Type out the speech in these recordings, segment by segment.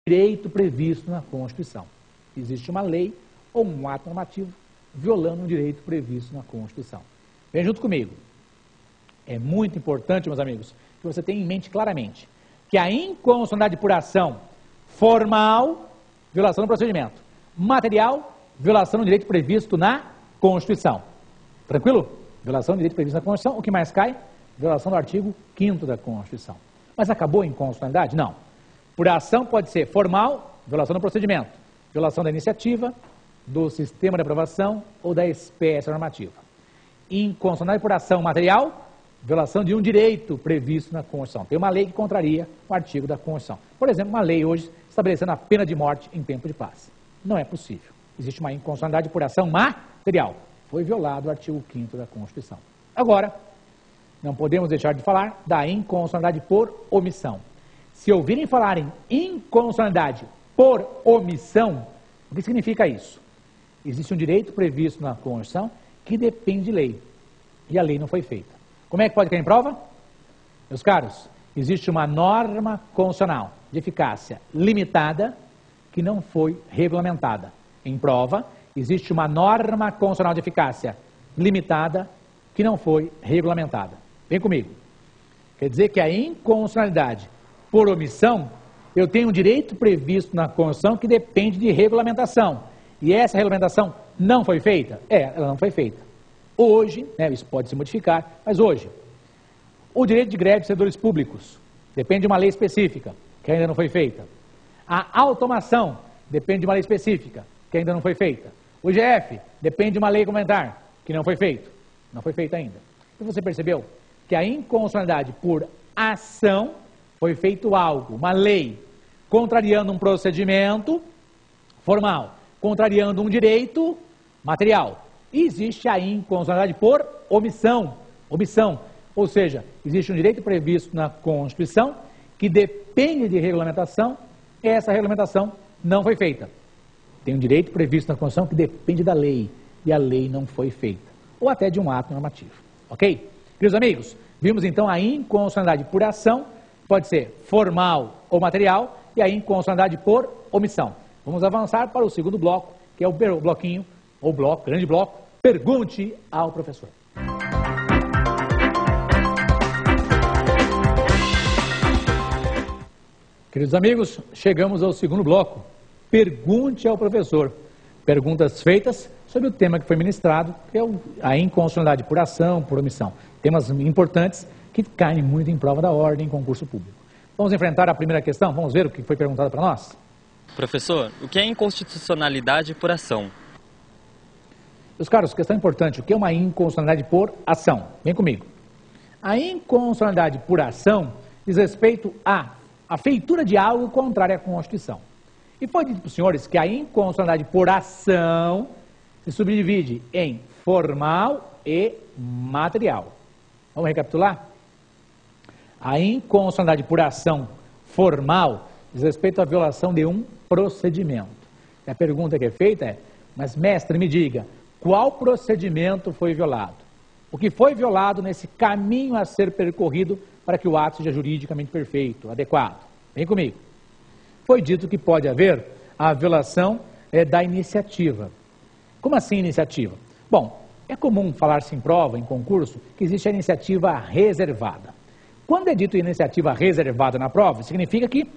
direito previsto na Constituição. Existe uma lei ou um ato normativo violando um direito previsto na Constituição. Vem junto comigo. É muito importante, meus amigos, que você tenha em mente claramente que a inconstitucionalidade por ação formal, violação do procedimento, material, violação do direito previsto na Constituição. Tranquilo? Violação do direito previsto na Constituição. O que mais cai? Violação do artigo 5º da Constituição. Mas acabou a inconstitucionalidade? Não. Por ação pode ser formal, violação do procedimento, violação da iniciativa, do sistema de aprovação ou da espécie normativa. Inconstitucionalidade por ação material, violação de um direito previsto na Constituição. Tem uma lei que contraria o artigo da Constituição. Por exemplo, uma lei hoje estabelecendo a pena de morte em tempo de paz. Não é possível. Existe uma inconstitucionalidade por ação material. Foi violado o artigo 5º da Constituição. Agora, não podemos deixar de falar da inconstitucionalidade por omissão. Se ouvirem falar em inconstitucionalidade por omissão, o que significa isso? Existe um direito previsto na Constituição que depende de lei. E a lei não foi feita. Como é que pode cair em prova? Meus caros, existe uma norma constitucional de eficácia limitada que não foi regulamentada. Em prova, existe uma norma constitucional de eficácia limitada que não foi regulamentada. Vem comigo. Quer dizer que a inconstitucionalidade por omissão, eu tenho um direito previsto na Constituição que depende de regulamentação. E essa regulamentação não foi feita? Ela não foi feita. Hoje, isso pode se modificar, mas hoje, o direito de greve de servidores públicos depende de uma lei específica, que ainda não foi feita. A automação depende de uma lei específica, que ainda não foi feita. O GF depende de uma lei complementar, que não foi feito. Não foi feita ainda. E você percebeu que a inconstitucionalidade por ação foi feito algo, uma lei, contrariando um procedimento formal, contrariando um direito material. E existe a inconstitucionalidade por omissão. Omissão, ou seja, existe um direito previsto na Constituição que depende de regulamentação, e essa regulamentação não foi feita. Tem um direito previsto na Constituição que depende da lei, e a lei não foi feita. Ou até de um ato normativo. Ok? Queridos amigos, vimos então a inconstitucionalidade por ação, pode ser formal ou material, e a inconstitucionalidade por omissão. Vamos avançar para o segundo bloco, que é o bloquinho, ou bloco, grande bloco, pergunte ao professor. Queridos amigos, chegamos ao segundo bloco, pergunte ao professor. Perguntas feitas sobre o tema que foi ministrado, que é a inconstitucionalidade por ação, por omissão. Temas importantes que caem muito em prova da ordem em concurso público. Vamos enfrentar a primeira questão? Vamos ver o que foi perguntado para nós? Professor, o que é inconstitucionalidade por ação? Meus caros, questão importante, o que é uma inconstitucionalidade por ação? Vem comigo. A inconstitucionalidade por ação diz respeito à feitura de algo contrário à Constituição. E foi dito para os senhores que a inconstitucionalidade por ação se subdivide em formal e material. Vamos recapitular? A inconstitucionalidade por ação formal diz respeito à violação de um procedimento. E a pergunta que é feita é, mas mestre, me diga, qual procedimento foi violado? O que foi violado nesse caminho a ser percorrido para que o ato seja juridicamente perfeito, adequado? Vem comigo. Foi dito que pode haver a violação da iniciativa. Como assim iniciativa? Bom, é comum falar-se em prova, em concurso, que existe a iniciativa reservada. Quando é dito iniciativa reservada na prova, significa que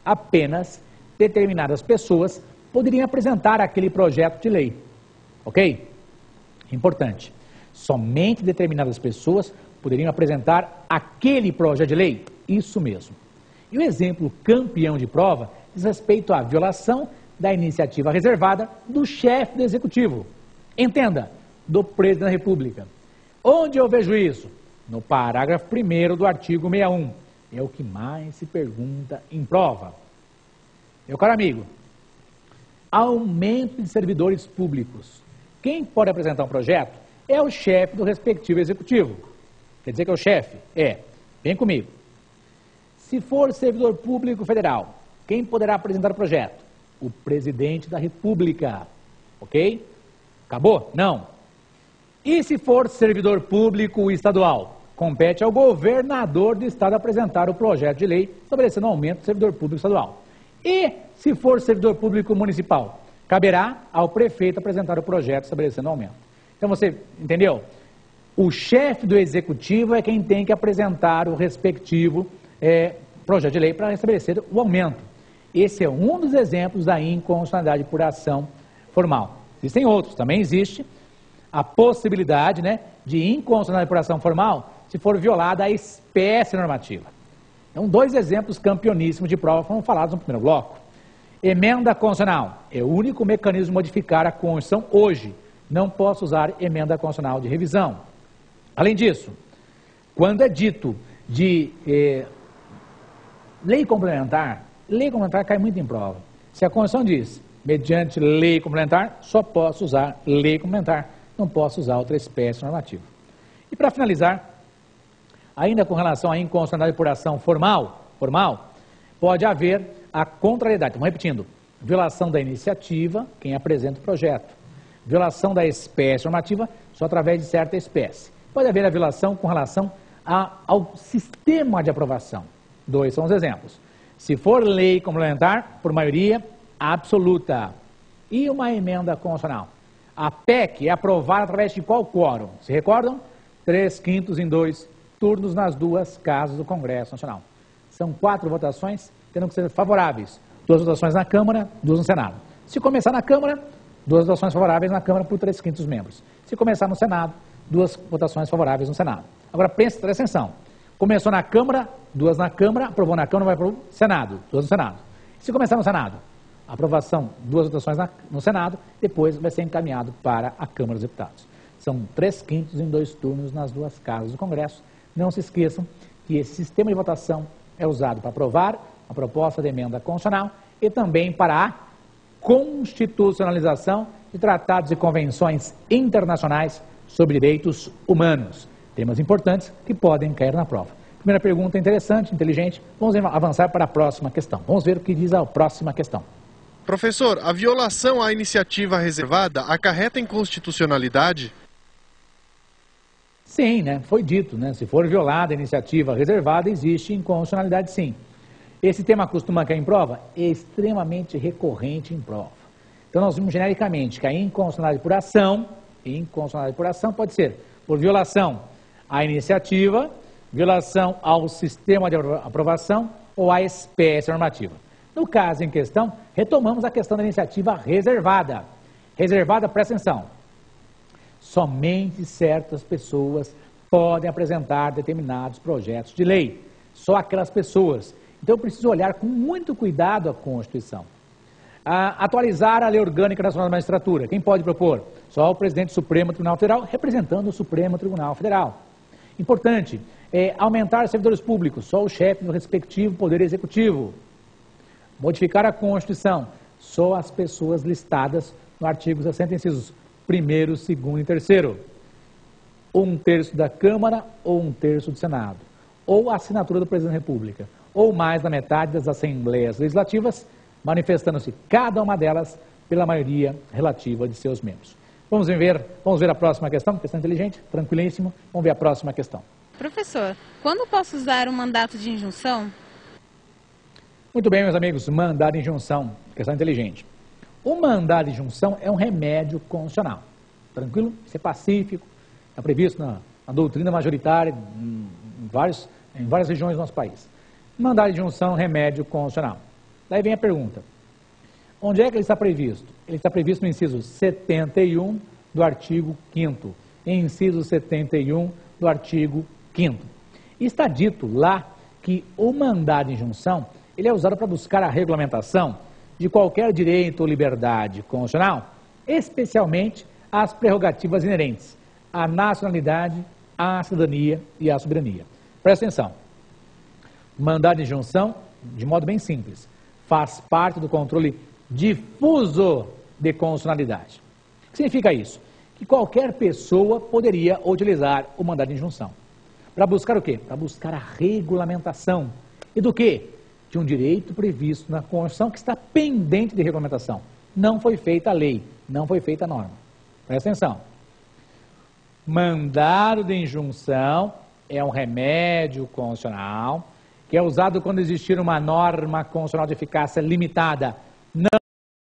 apenas determinadas pessoas poderiam apresentar aquele projeto de lei. Ok? Importante. Somente determinadas pessoas poderiam apresentar aquele projeto de lei. Isso mesmo. E o exemplo campeão de prova diz respeito à violação da iniciativa reservada do chefe do executivo. Entenda, do presidente da República. Onde eu vejo isso? No parágrafo 1º do artigo 61. É o que mais se pergunta em prova. Meu caro amigo, aumento de servidores públicos. Quem pode apresentar um projeto é o chefe do respectivo executivo. Quer dizer que é o chefe? Vem comigo. Se for servidor público federal, quem poderá apresentar o projeto? O presidente da República. Ok? Acabou? Não. E se for servidor público estadual? Compete ao governador do estado apresentar o projeto de lei estabelecendo o aumento do servidor público estadual. E, se for servidor público municipal, caberá ao prefeito apresentar o projeto estabelecendo o aumento. Então, você entendeu? O chefe do executivo é quem tem que apresentar o respectivo projeto de lei para estabelecer o aumento. Esse é um dos exemplos da inconstitucionalidade por ação formal. Existem outros, também existe a possibilidade, de inconstitucionalidade por ação formal se for violada a espécie normativa. Então, 2 exemplos campeoníssimos de prova foram falados no primeiro bloco. Emenda constitucional é o único mecanismo de modificar a Constituição hoje. Não posso usar emenda constitucional de revisão. Além disso, quando é dito de lei complementar cai muito em prova. Se a Constituição diz, mediante lei complementar, só posso usar lei complementar, não posso usar outra espécie normativa. E para finalizar, ainda com relação à inconstitucionalidade por ação formal, pode haver a contrariedade. Estamos repetindo, violação da iniciativa, quem apresenta o projeto. Violação da espécie normativa, só através de certa espécie. Pode haver a violação com relação ao sistema de aprovação. 2 são os exemplos. Se for lei complementar, por maioria absoluta. E uma emenda constitucional. A PEC é aprovada através de qual quórum? Se recordam? 3/5 em 2 turnos nas 2 casas do Congresso Nacional. São 4 votações, tendo que ser favoráveis. 2 votações na Câmara, 2 no Senado. Se começar na Câmara, 2 votações favoráveis na Câmara por 3/5 membros. Se começar no Senado, 2 votações favoráveis no Senado. Agora, presta atenção. Começou na Câmara, 2 na Câmara, aprovou na Câmara, vai para o Senado, 2 no Senado. Se começar no Senado, aprovação, 2 votações no Senado, depois vai ser encaminhado para a Câmara dos Deputados. São 3/5 em 2 turnos nas 2 casas do Congresso. Não se esqueçam que esse sistema de votação é usado para aprovar a proposta de emenda constitucional e também para a constitucionalização de tratados e convenções internacionais sobre direitos humanos. Temas importantes que podem cair na prova. Primeira pergunta interessante, inteligente. Vamos avançar para a próxima questão. Vamos ver o que diz a próxima questão. Professor, a violação à iniciativa reservada acarreta inconstitucionalidade? Sim, foi dito, Se for violada a iniciativa reservada, existe inconstitucionalidade, sim. Esse tema costuma cair em prova? É extremamente recorrente em prova. Então, nós vimos genericamente que a inconstitucionalidade por ação pode ser por violação à iniciativa, violação ao sistema de aprovação ou à espécie normativa. No caso em questão, retomamos a questão da iniciativa reservada. Reservada, presta atenção. Somente certas pessoas podem apresentar determinados projetos de lei. Só aquelas pessoas. Então, eu preciso olhar com muito cuidado a Constituição. Atualizar a Lei Orgânica Nacional da Magistratura. Quem pode propor? Só o presidente do Supremo Tribunal Federal, representando o Supremo Tribunal Federal. Importante, aumentar servidores públicos, só o chefe do respectivo Poder Executivo. Modificar a Constituição, só as pessoas listadas no artigo 60, incisos 1º, 2º e 3º. 1/3 da Câmara ou 1/3 do Senado. Ou a assinatura do Presidente da República. Ou mais da metade das Assembleias Legislativas, manifestando-se cada uma delas pela maioria relativa de seus membros. Vamos ver a próxima questão inteligente, tranquilíssimo. Vamos ver a próxima questão. Professor, quando posso usar um mandato de injunção? Muito bem, meus amigos, mandado de injunção, questão inteligente. O mandado de injunção é um remédio constitucional. Tranquilo? Isso é pacífico, está previsto na doutrina majoritária em várias regiões do nosso país. Mandado de injunção é um remédio constitucional. Daí vem a pergunta. Onde é que ele está previsto? Ele está previsto no inciso 71 do artigo 5º. Em inciso 71 do artigo 5º. E está dito lá que o mandado de injunção ele é usado para buscar a regulamentação de qualquer direito ou liberdade constitucional, especialmente as prerrogativas inerentes à nacionalidade, à cidadania e à soberania. Presta atenção. Mandado de injunção, de modo bem simples, faz parte do controle difuso de constitucionalidade. O que significa isso? Que qualquer pessoa poderia utilizar o mandado de injunção. Para buscar o quê? Para buscar a regulamentação. E do quê? De um direito previsto na Constituição que está pendente de regulamentação. Não foi feita a lei, não foi feita a norma. Presta atenção. Mandado de injunção é um remédio constitucional que é usado quando existir uma norma constitucional de eficácia limitada. Não